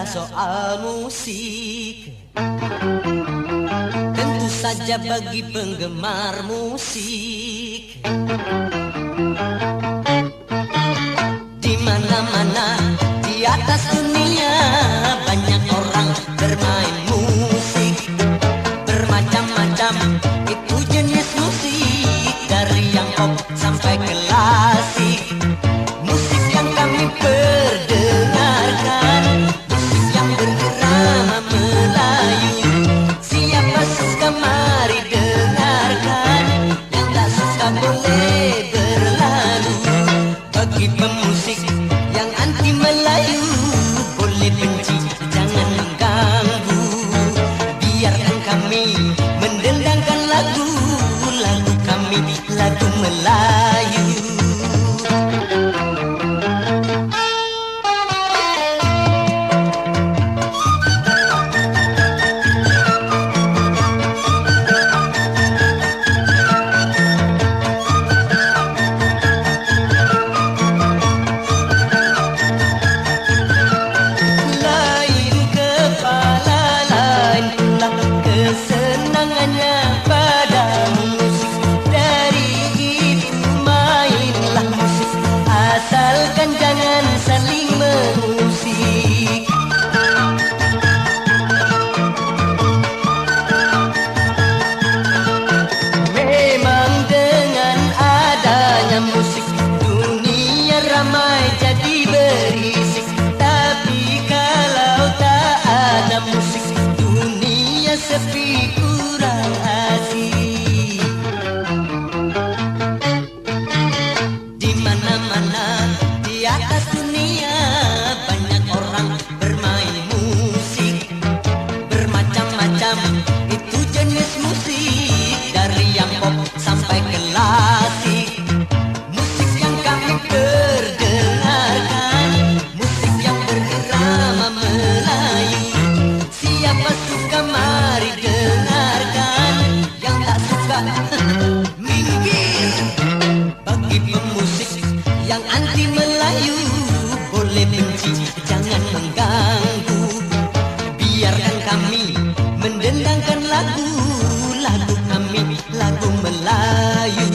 soal musik, tentu saja bagi penggemar musik, di mana-mana di atas dunia banyak orang bermain musik bermacam-macam. Itu jenis musik dari yang pop sampai klasik. Musik yang kami perdengarkan, musik yang berirama Melayu. Siapa suka mari dengarkan, yang tak suka boleh berlalu. Bagi pemusik yang anti Melayu, boleh benci jangan mengganggu. Biarkan kami mendendangkan lagu kami, lagu Melayu. Asalkan jangan saling mengusik. Memang dengan adanya musik, dunia ramai jadi berisik. Tapi kalau tak ada musik, dunia sepi kurang asik. Di atas dunia banyak orang bermain musik bermacam-macam. Itu jenis musik dari yang pop sampai klasik. Musik yang kami perdengarkan, musik yang berirama Melayu. Siapa suka mari dengarkan, yang tak suka minggir. Bagi pemusik yang anti Melayu, boleh benci jangan mengganggu. Biarkan kami mendendangkan lagu kami, lagu Melayu.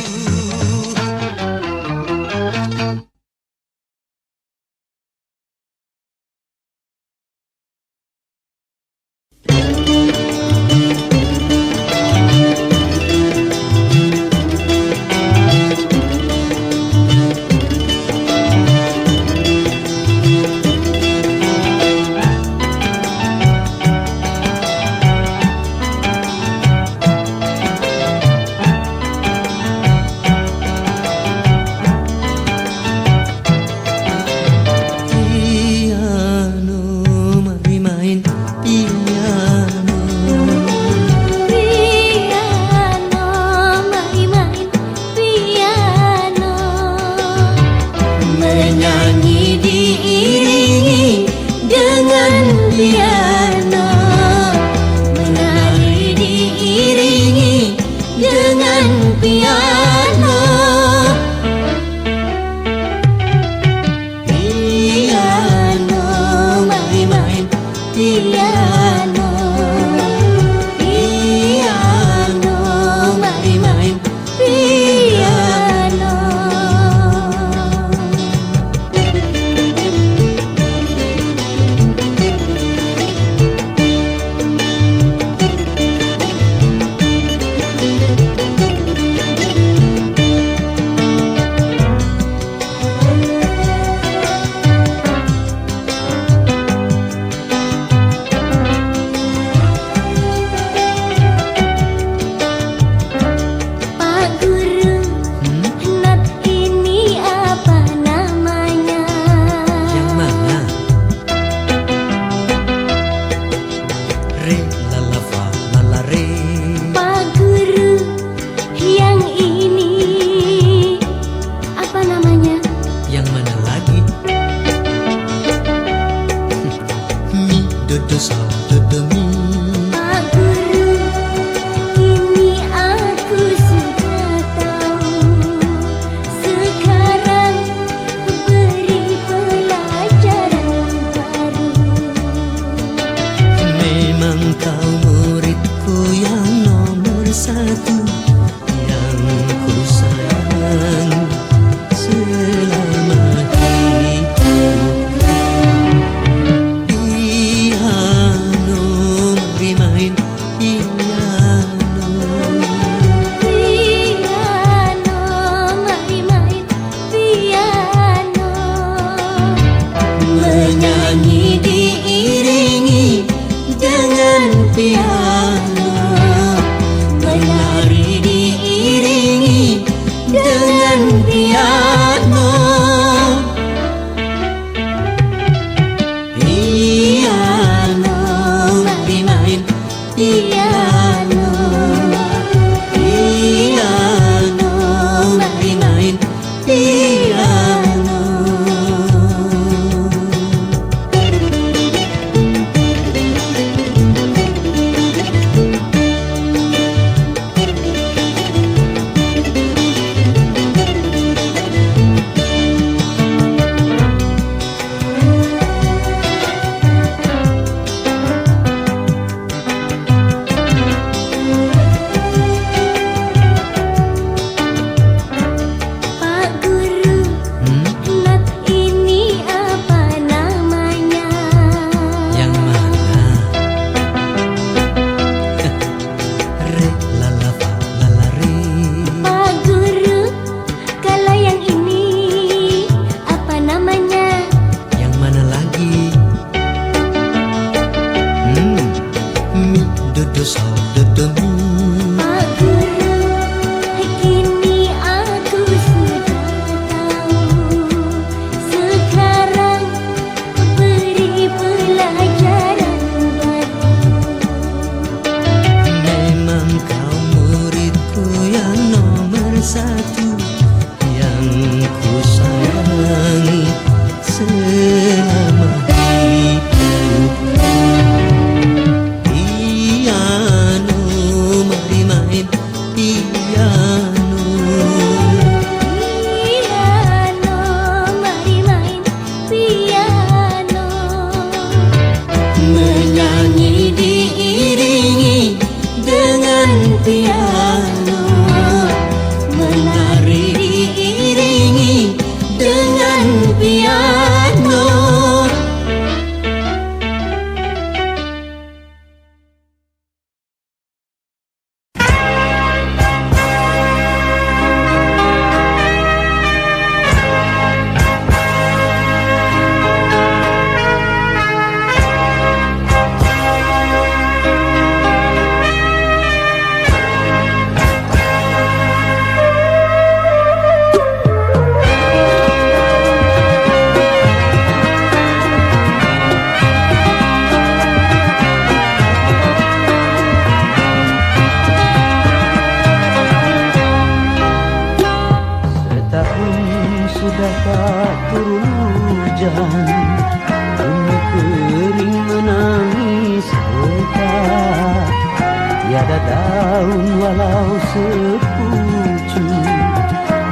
daun walau sepucuk,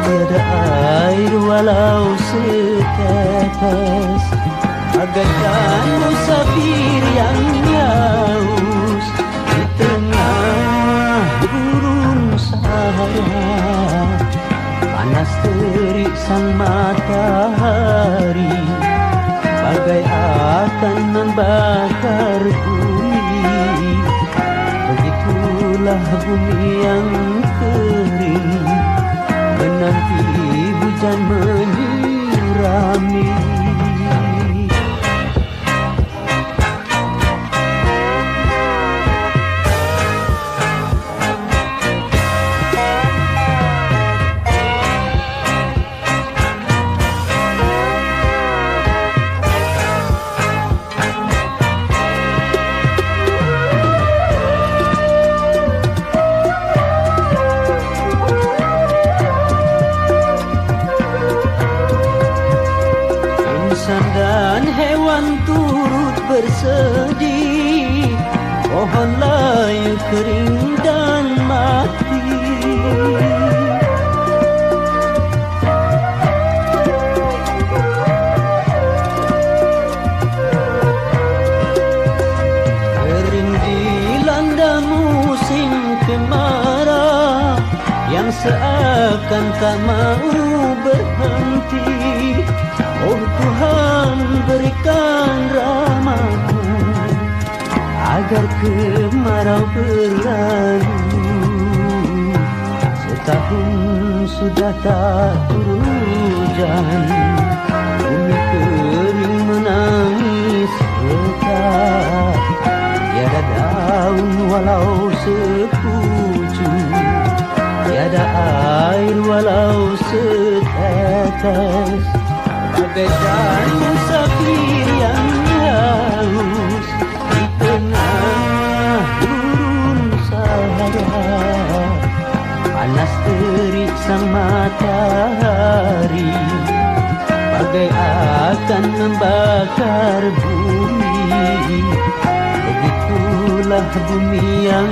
tiada air walau setetes, bagaikan musafir yang haus di tengah gurun sahara. Panas terik sang matahari bagai akan membakar bumi. Begitulah bumi yang kering menanti hujan menyirami. Dan hewan turut bersedih, pohon layu kering dan mati. Kering dilanda musim kemarau yang seakan tak mau berhenti. Oh Tuhan, berikan rahmat-Mu agar kemarau berlalu. Setahun sudah tak turun hujan, bumi kering menangis rekah. Tiada daun walau sepucuk, tiada air walau setetes, bagaikan musafir yang haus di tengah gurun sahara. Panas terik sang matahari bagai akan membakar bumi. Begitulah bumi yang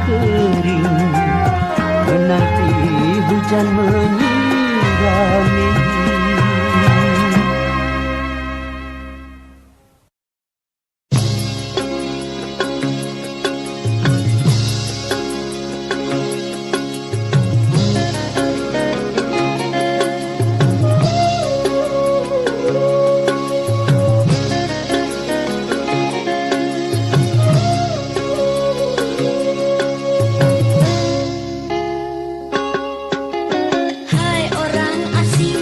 kering menanti hujan menyirami. Hai orang asing,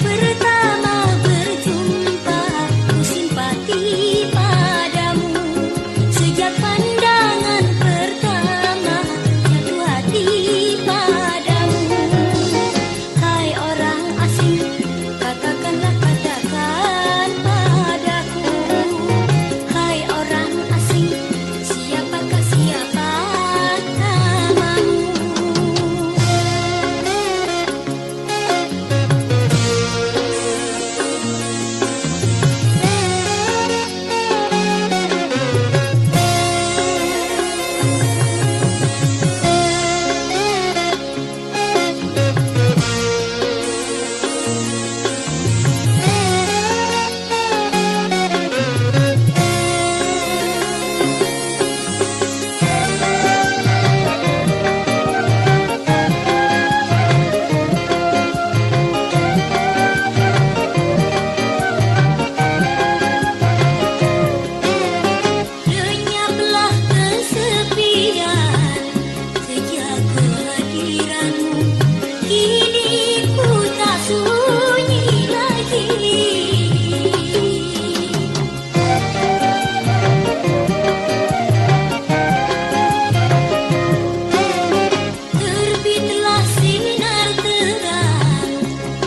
pertama berjumpa, ku simpati padamu. Sejak pandangan pertama, jatuh hati padamu. Hai orang asing, katakanlah katakan padaku. Hai orang asing, siapakah siapa namamu? Lenyaplah kesepian sejak kehadiranmu. Kini ku tak sunyi lagi. Terbitlah sinar terang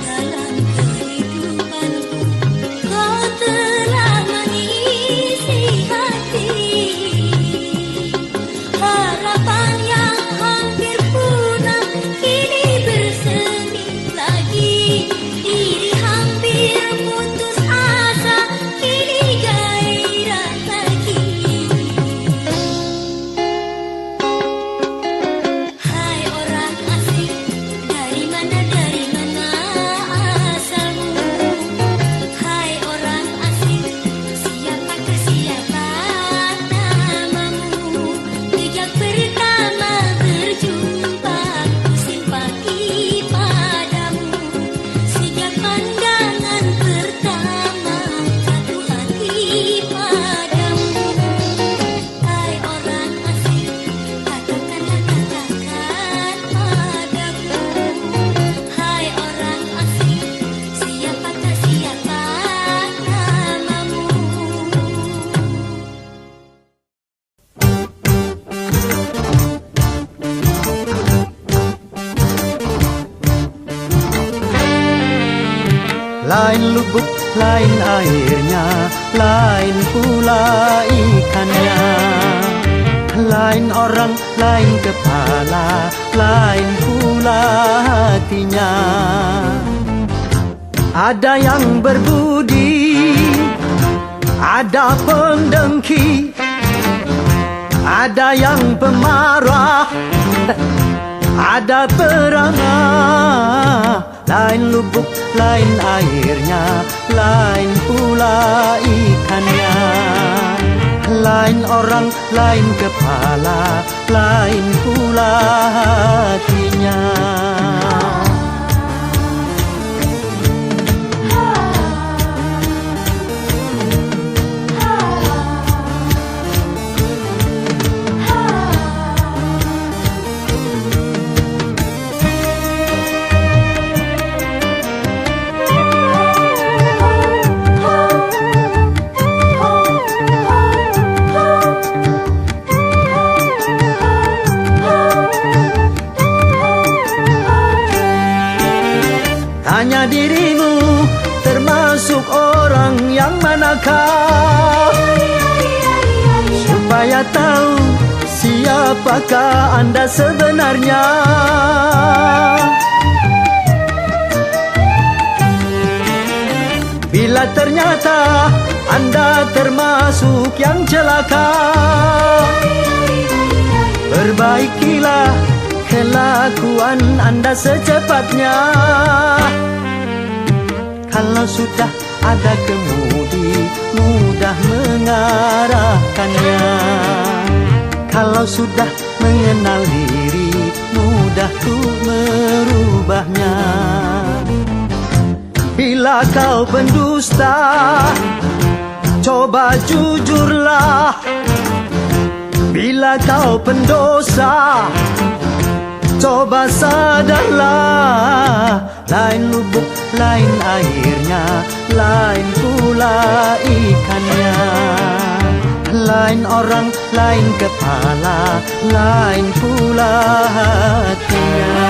dalam kehidupanku. Kau telah mengisi hati. Harapan yang hampir punah kini bersemi lagi. Diri hampir putus asa, kini gairah lagi. Hai orang asing, dari mana asalmu? Hai orang asing, siapakah siapa namamu? Sejak pertama berjumpa, ku simpati padamu. Sejak pandangan pertama, jatuh hati padamu. Hai orang asing, katakanlah katakan padaku. Hai orang asing, siapakah siapa namamu? Lain lubuk, lain airnya, lain pula ikannya. Lain orang, lain kepala, lain pula hatinya. Ada yang berbudi, ada pendengki, ada yang pemarah, ada perangai. Lain lubuk, lain airnya, lain pula ikannya. Lain orang, lain kepala, lain pula hatinya. Tanya dirimu, termasuk orang yang manakah? Supaya tahu siapakah Anda sebenarnya. Bila ternyata Anda termasuk yang celaka, perbaikilah kelakuan Anda secepatnya. Kalau sudah ada kemudi, mudah mengarahkannya. Kalau sudah mengenal diri, mudah untuk merubahnya. Bila kau pendusta, coba jujurlah. Bila kau pendosa, Coba sadarlah, lain lubuk, lain airnya, lain pula ikannya. Lain orang, lain kepala, lain pula hatinya.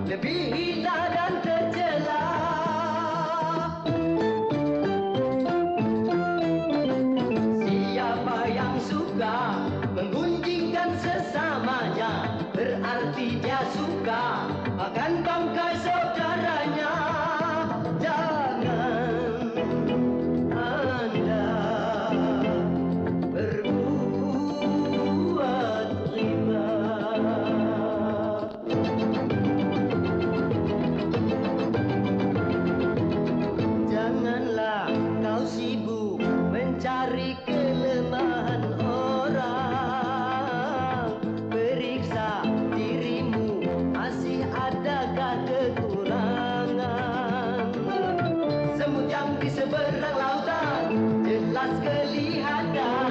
lebih hina dan tercela. Siapa yang suka menggunjingkan sesamanya, berarti dia suka akan bangkai saudaranya. Jangan Anda berbuat riba. Janganlah kau sibuk mencari kelemahan orang. Periksa dirimu, masih adakah kekurangan? Semut yang di seberang lautan jelas kelihatan,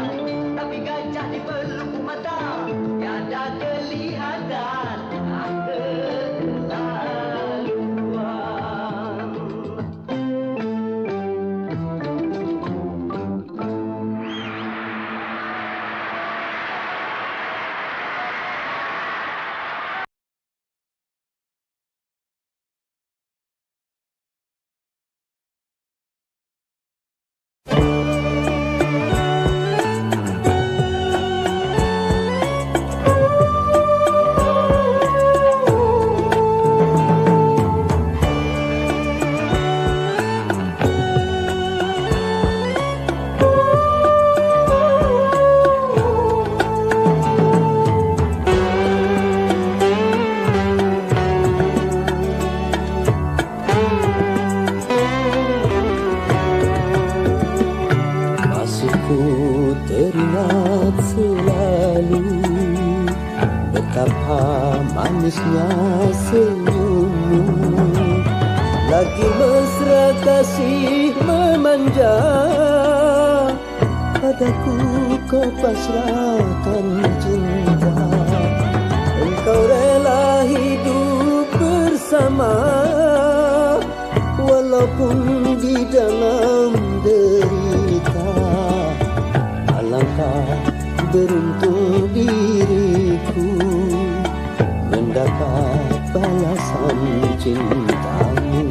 tapi gajah di pelupuk mata tiada kelihatan. Kelaluan. Masih ku teringat selalu betapa manisnya senyummu, lagi mesra kasih memanja. Padaku kau pasrahkan cinta, engkau rela hidup bersama, walaupun di dalam derita. Alangkah beruntung diriku mendapat balasan cintamu.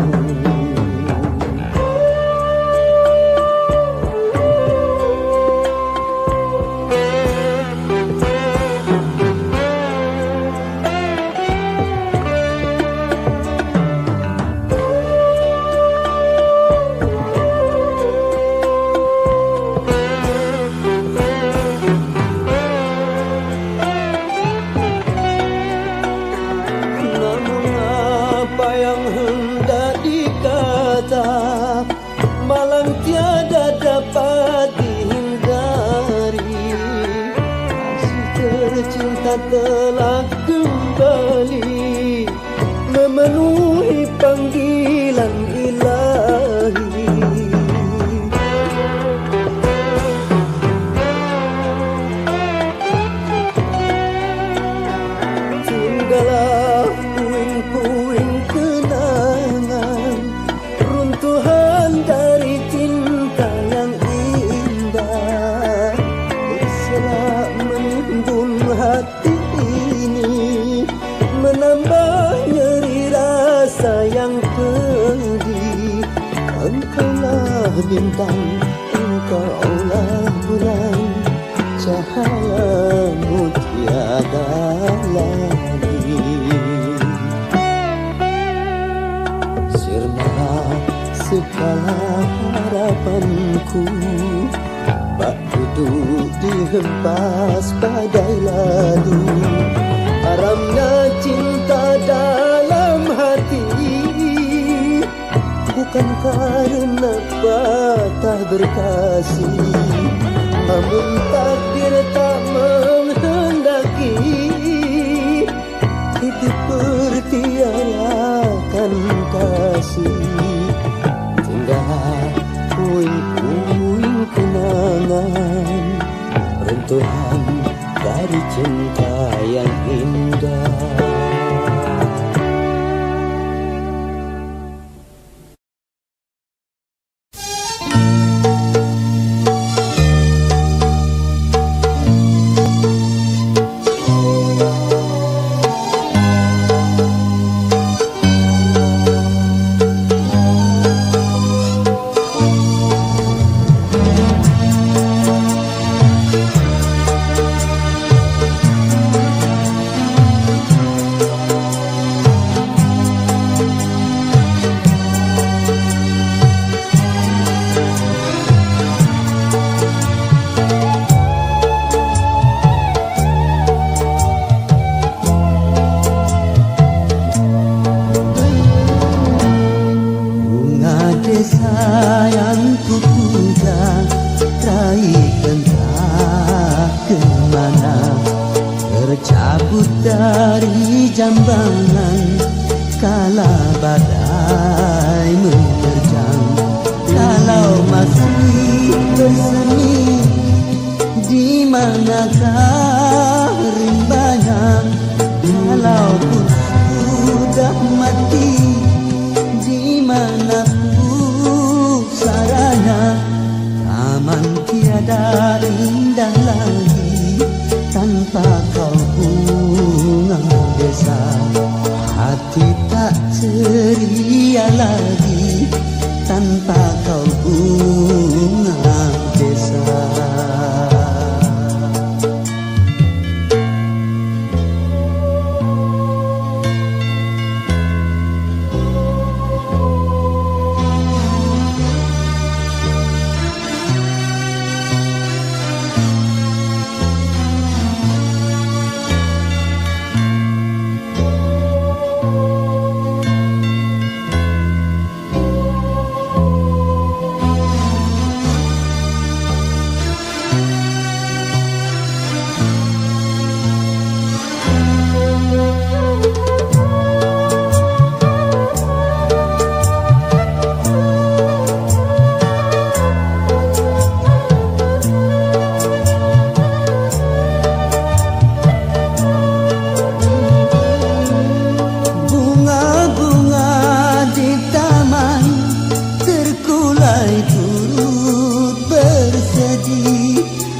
Malang tiada dapat dihindari, kasih tercinta telah kembali memenuhi panggilan ilahi. Tinggallah puing-puing kenangan, runtuhan dari cinta yang indah, berserak menimbun hati ini, menambah nyeri rasa yang pedih. Engkaulah bintang, engkaulah bulan, cahayamu tiada lagi. Sirnalah segala harapanku, bak duduk dihempas badai lalu. Haramnya cinta dalam hati, bukan karena patah berkasih, namun takdir tak menghendaki hidup bertiarakan kasih. Tinggallah puing-puing kenangan, runtuhan dari cinta yang indah. Tercabut dari jambangan kala badai menerjang. Kalau masih bersemi, di manakah rimbanya? Kalaupun sudah mati, di mana pusaranya? Taman tiada indah lagi tanpa kau bunga desa. Hati tak ceria lagi tanpa kau bunga desa.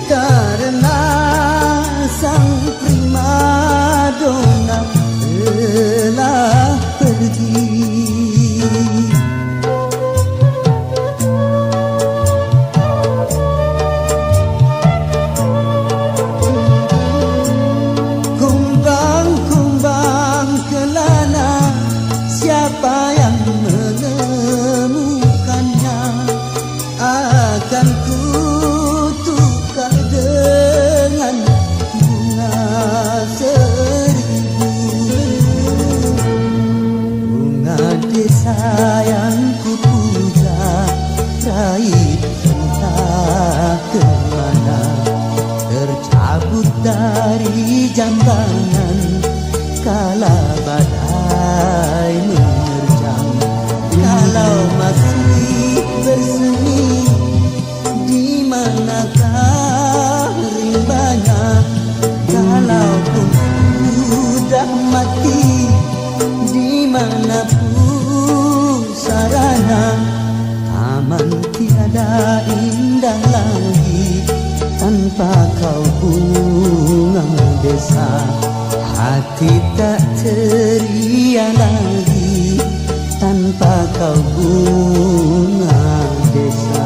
Karena sang primadona telah pergi. Kumbang-kumbang kelana, siapa yang menemukannya? Akan kutukar dengan bunga seribu. Bunga desa yang kupuja, raih entah kemana. Tercabut dari jambangan kala badai menerjang. Kalau masih bersemi, di manakah rimbanya? Kalaupun sudah mati, di mana pusaranya? Taman tiada indah lagi tanpa kau bunga desa. Hati tak ceria lagi tanpa kau bunga desa.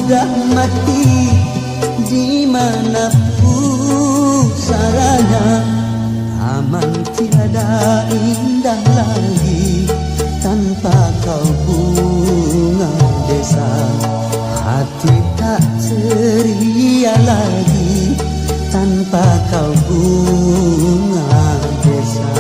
sudah mati di mana pusaranya. Taman tiada indah lagi tanpa kau bunga desa. Hati tak ceria lagi tanpa kau bunga desa.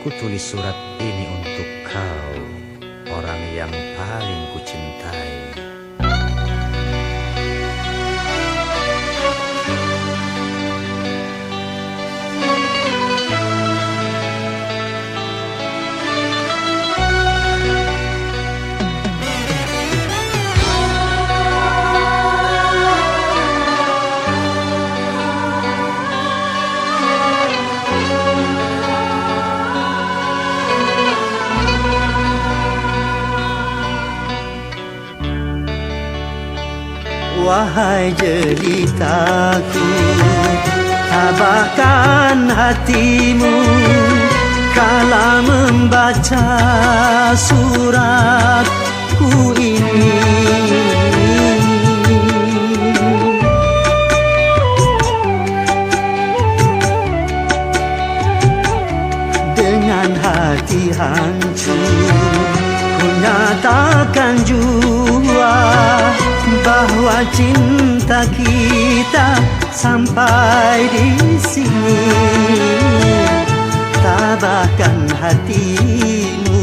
Kutulis surat ini untuk kau, orang yang paling kucintai. Wahai jelitaku, tabahkan hatimu kala membaca suratku ini. Dengan hati hancur ku nyatakan jua bahwa cinta kita sampai di sini. Tabahkan hatimu.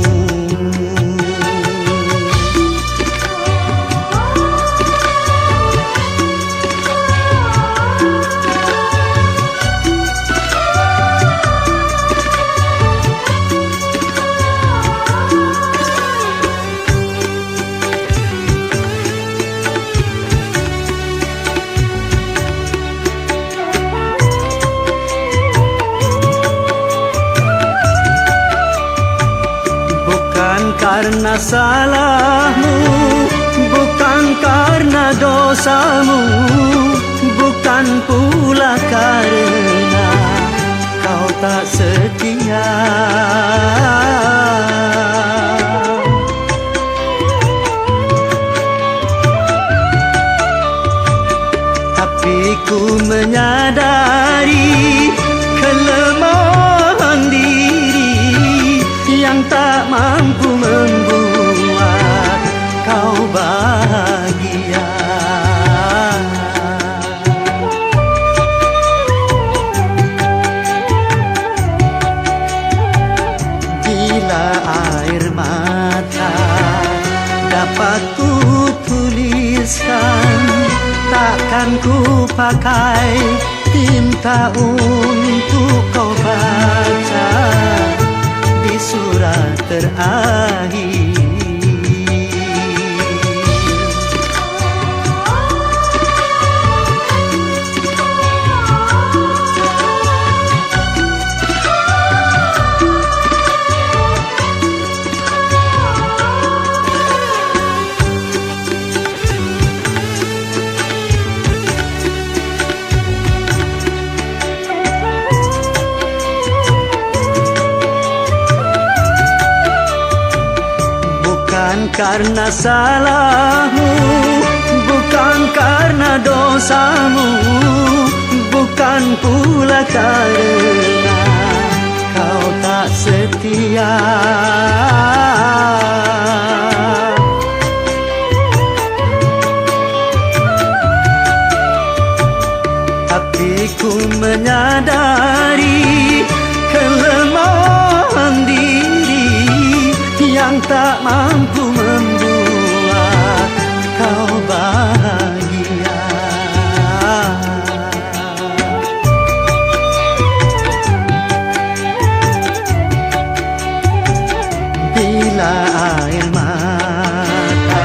Karena salahmu, bukan karena dosamu, bukan pula karena kau tak setia. Tapi ku menyadari kelemahan diri yang tak mampu membuat kau bahagia. Bila air mata dapat ku tuliskan, takkan ku pakai tinta untuk kau baca di surat terakhir. Karena salahmu, bukan karena dosamu, bukan pula karena kau tak setia. Tapi ku menyadari kelemahan diri yang tak mampu membuat kau bahagia. Bila air mata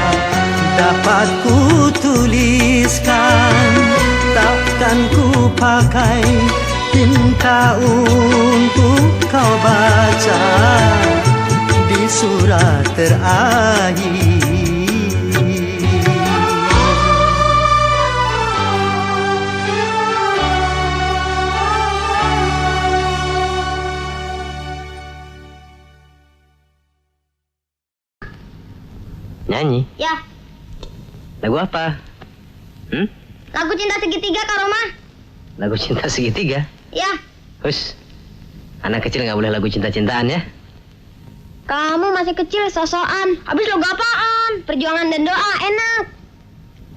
dapat ku tuliskan, takkan ku pakai tinta untuk kau baca di surat terakhir. Nyanyi? Ya, Lagu apa? lagu Cinta Segitiga Kak Roma. Lagu Cinta Segitiga? Ya, Hus, anak kecil nggak boleh lagu cinta-cintaan ya? kamu masih kecil sosokan. Habis lagu apaan? Perjuangan dan doa enak.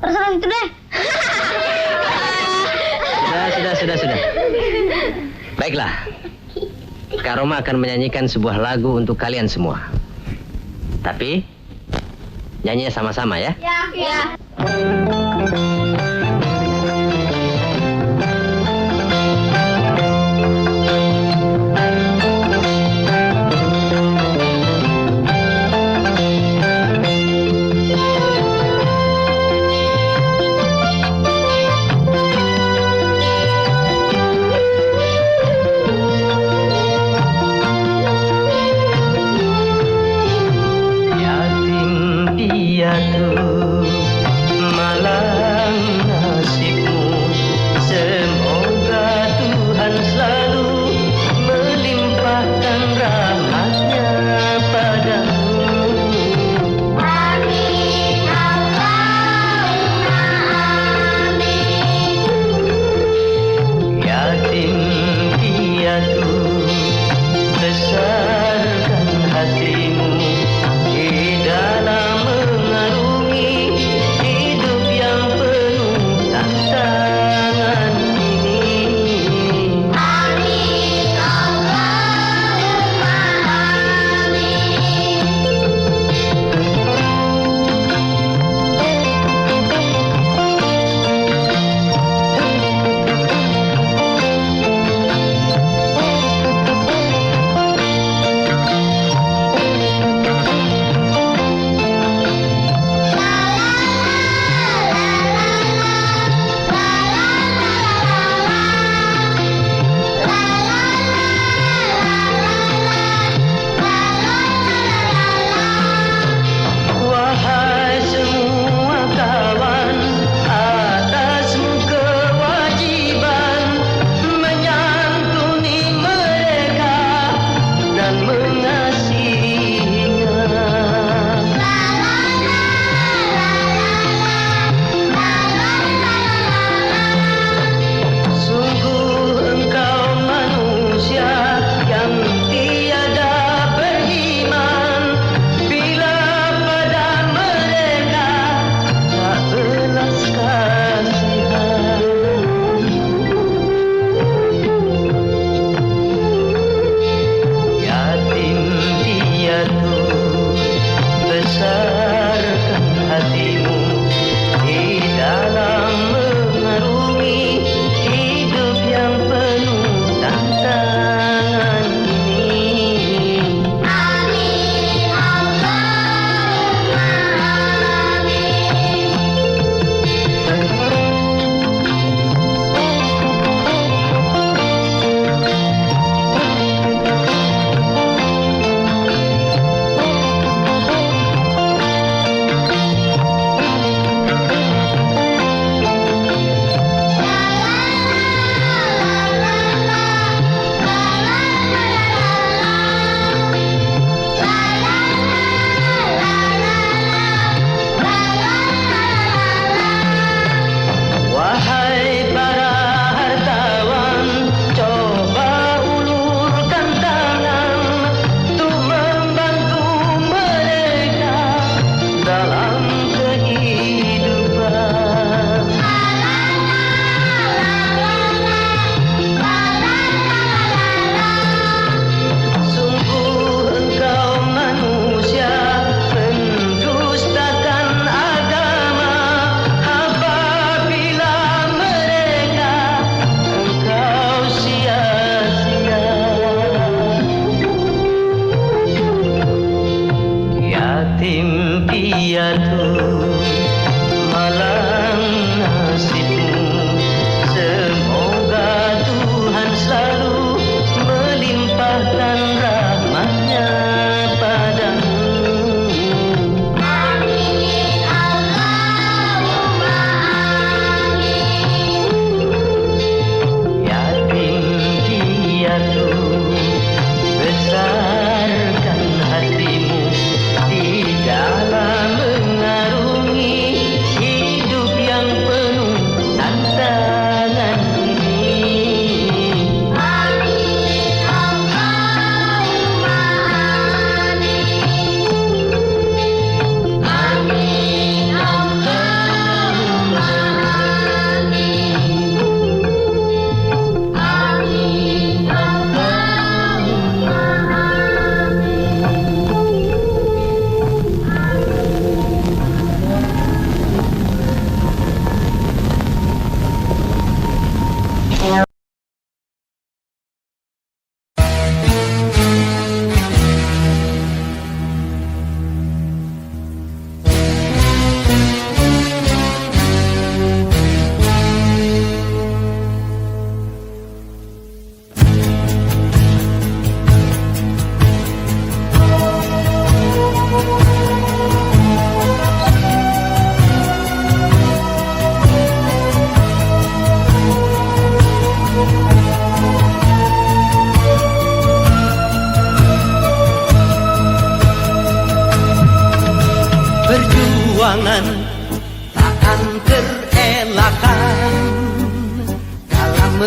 Terserah itu deh. Sudah. Baiklah. Kak Roma akan menyanyikan sebuah lagu untuk kalian semua. Tapi nyanyinya sama-sama ya. Ya. Yatim piatu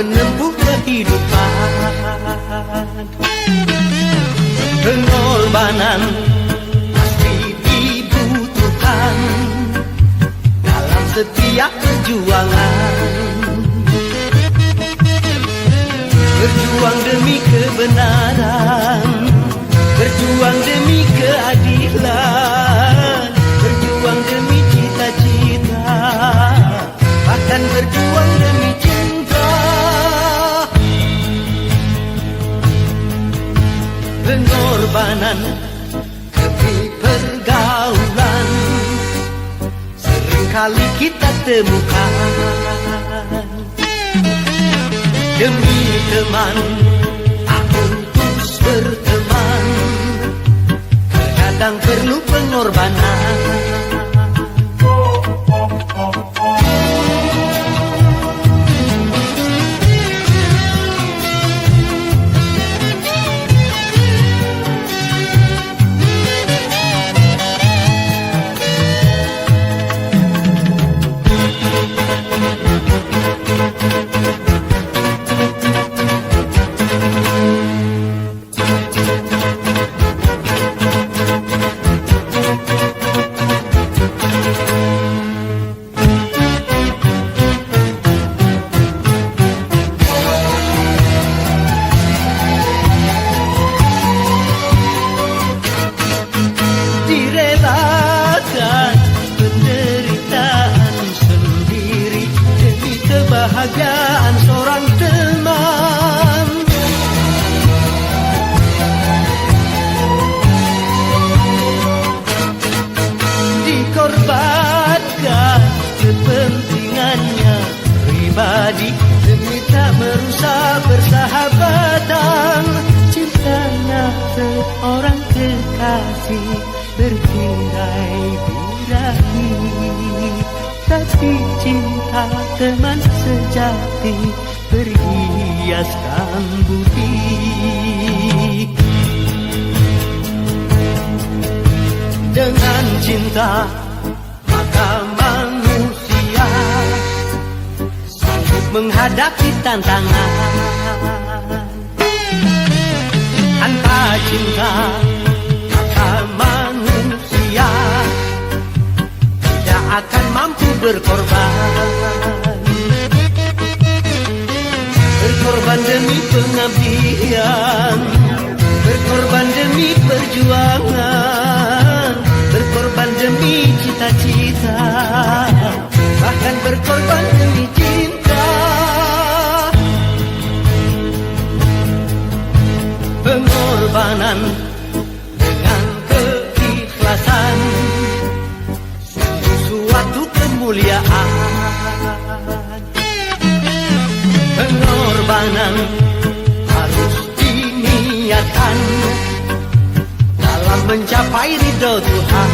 menempuh kehidupan. Pengorbanan pasti dibutuhkan dalam setiap perjuangan. Berjuang demi kebenaran, berjuang demi keadilan, berjuang demi cita-cita, bahkan berjuang demi cinta. Pengorbanan demi pergaulan seringkali kita temukan. Demi teman, aku terus berteman, terkadang perlu pengorbanan. Direlakan penderitaan sendiri demi kebahagiaan seorang teman. Dikorbankan kepentingannya pribadi demi tak merusak persahabatan. Cintanya seorang kekasih bertirai birahi, tapi cinta teman sejati berhiaskan budi. Dengan cinta maka manusia sanggup menghadapi tantangan. Tanpa cinta maka manusia tidak akan mampu berkorban. Berkorban demi pengabdian, berkorban demi perjuangan, berkorban demi cita-cita, bahkan berkorban demi cinta. Pengorbanan dengan keikhlasan sungguh suatu kemuliaan. Pengorbanan harus diniatkan dalam mencapai ridho Tuhan.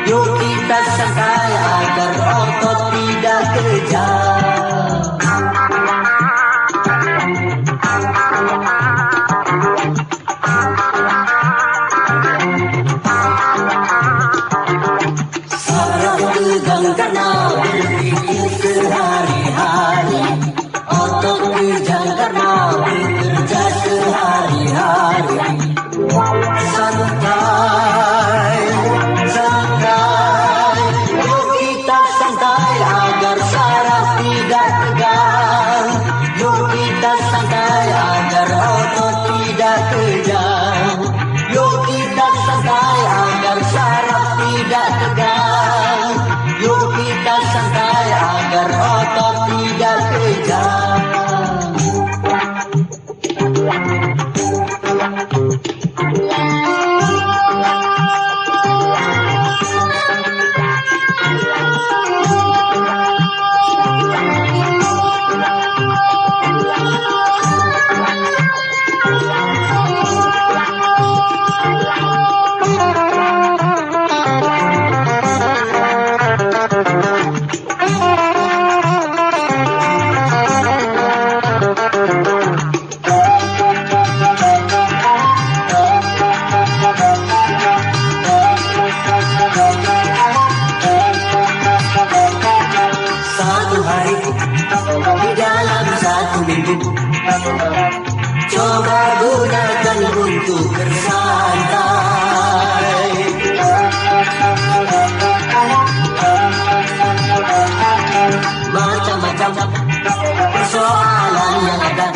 Yuk kita santai agar kejang karena berpikir sehari-hari. Otot kejang karena bekerja sehari-hari. Santai, santai, yuk kita santai agar saraf tidak tegang. Yuk kita santai agar otot tidak kejang. Yuk kita santai agar saraf tidak tegang. Yuk kita santai agar otot tidak kejang. Coba gunakan untuk bersantai. Macam-macam persoalan yang ada,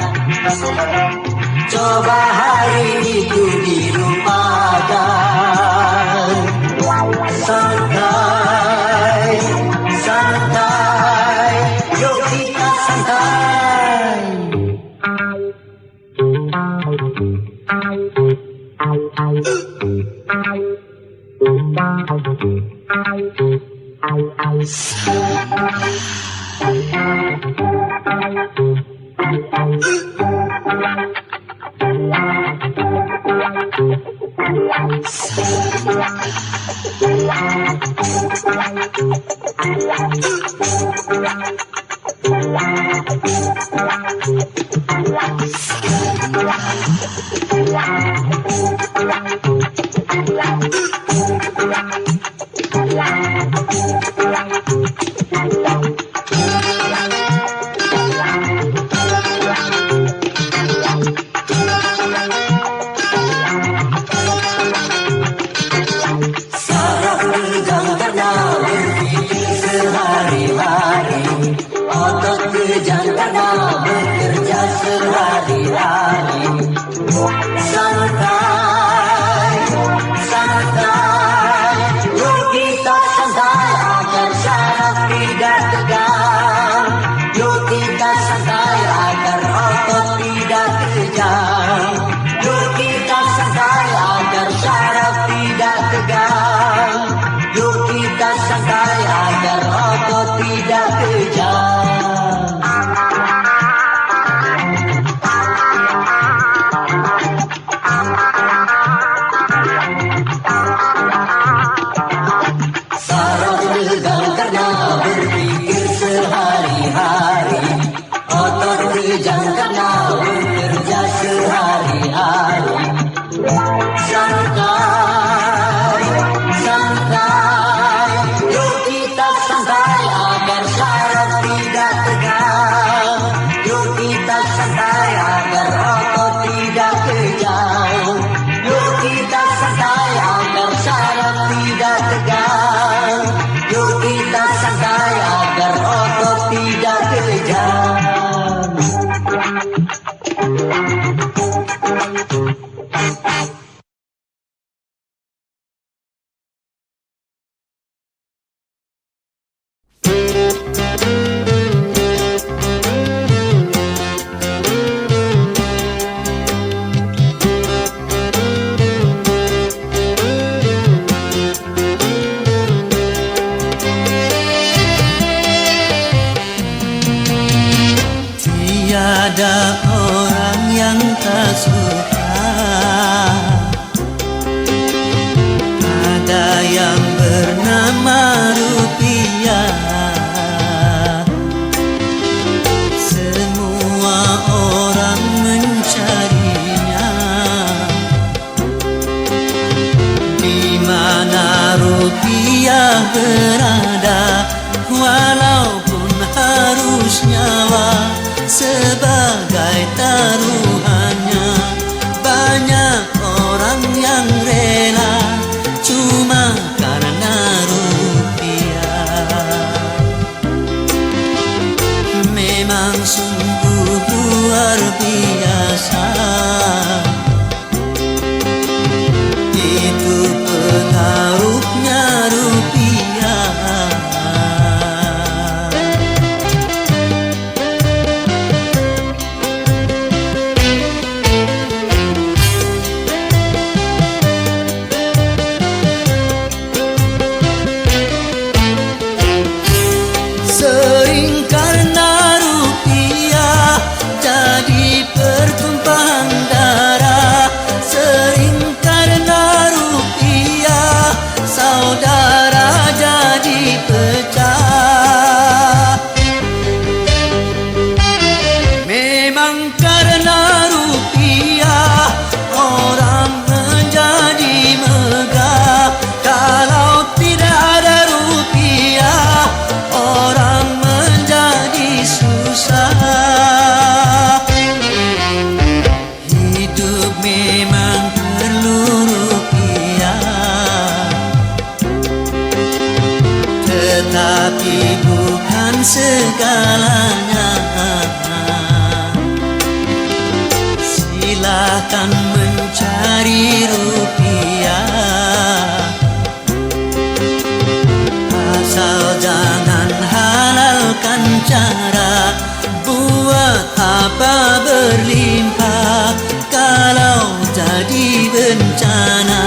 coba hari itu dilupakan. Santai, santai, yuk kita santai. Tiada orang yang tak suka, ada yang bernama rupiah. Semua orang mencarinya, di mana rupiah berada. walaupun harus nyawa sebagai taruhannya. Banyak orang yang rela cuma karena rupiah. Memang sungguh luar biasa itu pengaruhnya rupiah. Sering karena rupiah jadi pertumpahan darah. Sering karena rupiah saudara jadi pecah. Memang karena rupiah orang menjadi megah. Kalau tidak ada rupiah orang menjadi susah. Hidup memang perlu rupiah, tetapi bukan segalanya. Silakan mencari rupiah, asal jangan halalkan cara. Buat apa berlimpah kalau jadi bencana?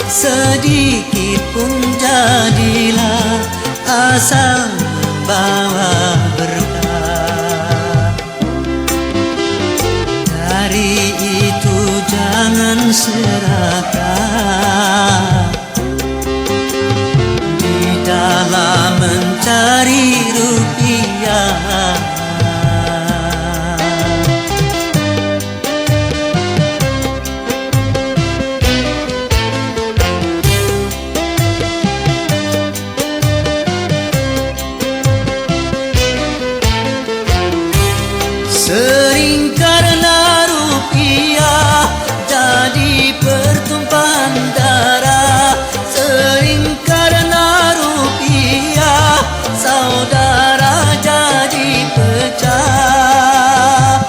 Sedikit pun jadilah asal membawa berkah. Dari itu jangan serakah di dalam mencari rupiah. Sering karena rupiah jadi pertumpahan darah. Sering karena rupiah saudara jadi pecah.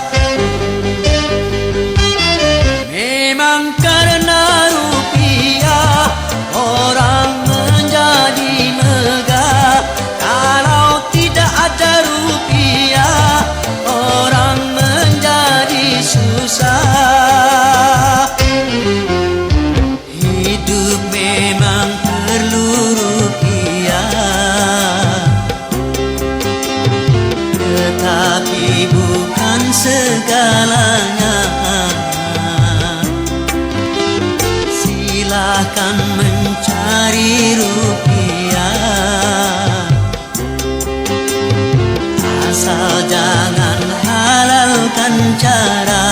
Memang karena rupiah orang menjadi megah. Kalau tidak ada rupiah orang menjadi susah. Hidup memang perlu rupiah, tetapi bukan segalanya. Silakan mencari rupiah, asal jangan halalkan cara.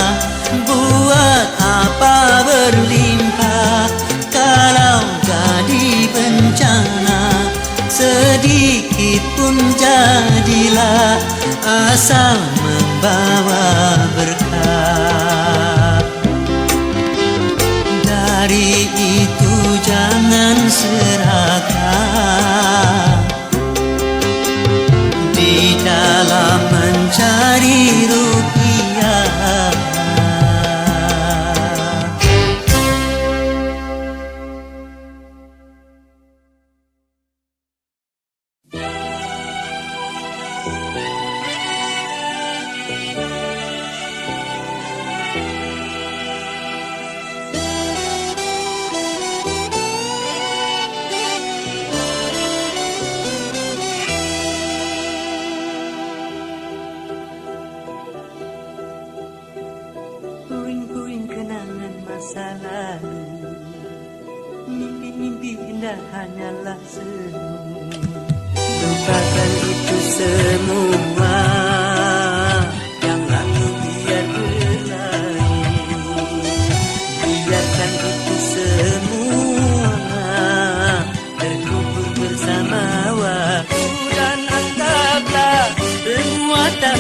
Buat apa berlimpah kalau jadi bencana? Sedikit pun jadilah asal membawa berkah. Dari itu jangan serakah di dalam mencari rupiah. Puing-puing kenangan masa lalu, mimpi-mimpi indah hanyalah semu. Lupakan itu semua, yang lalu biar berlalu. Biarkan itu semua terkubur bersama waktu dan angin.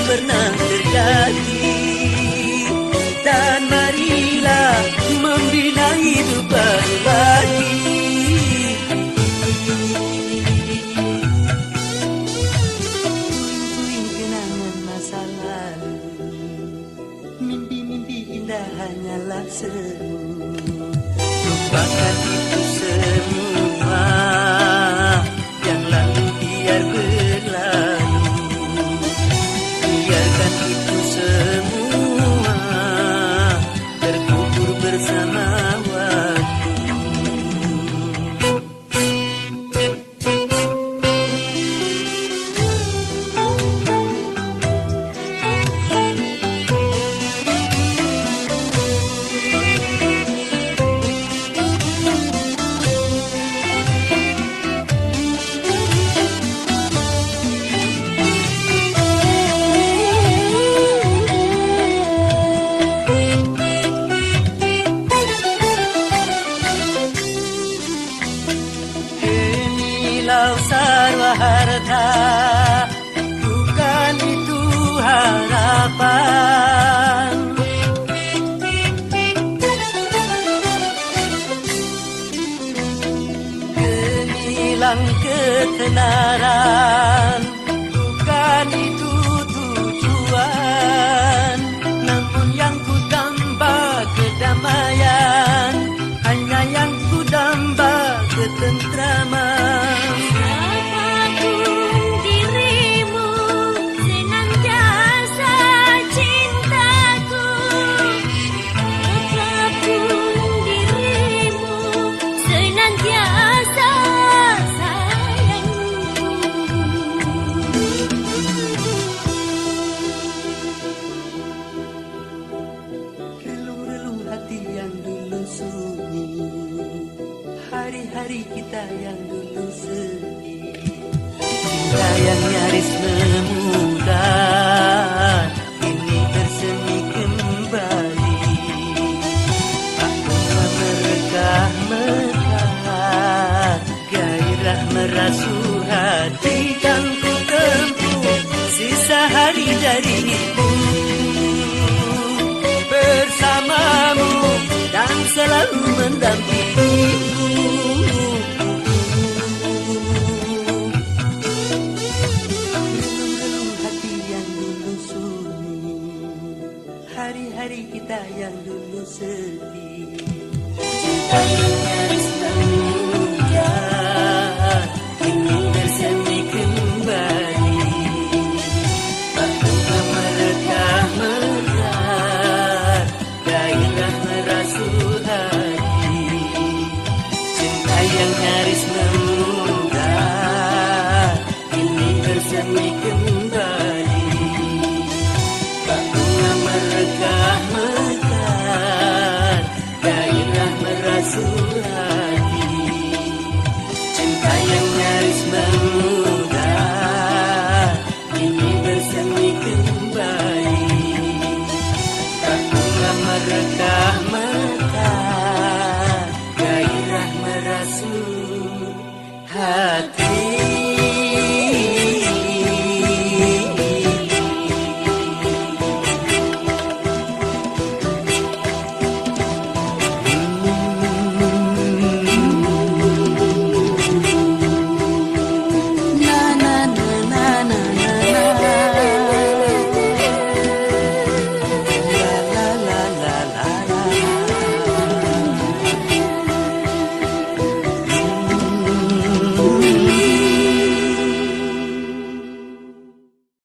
pernah terjadi. Dan marilah membina hidup baru lagi. Puing-puing kenangan masa lalu, mimpi-mimpi indah hanyalah semu. Lupakan itu semua, yang lalu biar berlalu. Biarkan itu semua terkubur bersama waktu. Inilah sarwa harta, bukan itu harapan. Gemilang ketenaran, bukan itu tujuan. Namun yang ku tambah kedamaian, hanya yang ku tambah ketentraman. Apapun dirimu, senantiasa cintaku. Apapun dirimu, senantiasa sayangku. Relung-relung hati yang dulu sunyi, hari-hari kita yang dulu sedih. Cinta yang nyaris memudar, kini bersemi kembali. Tak pernah merekah-mekah, gairah merasuk hati. Kan ku tempuh sisa hari dari itu bersamamu dan selalu mendampingimu.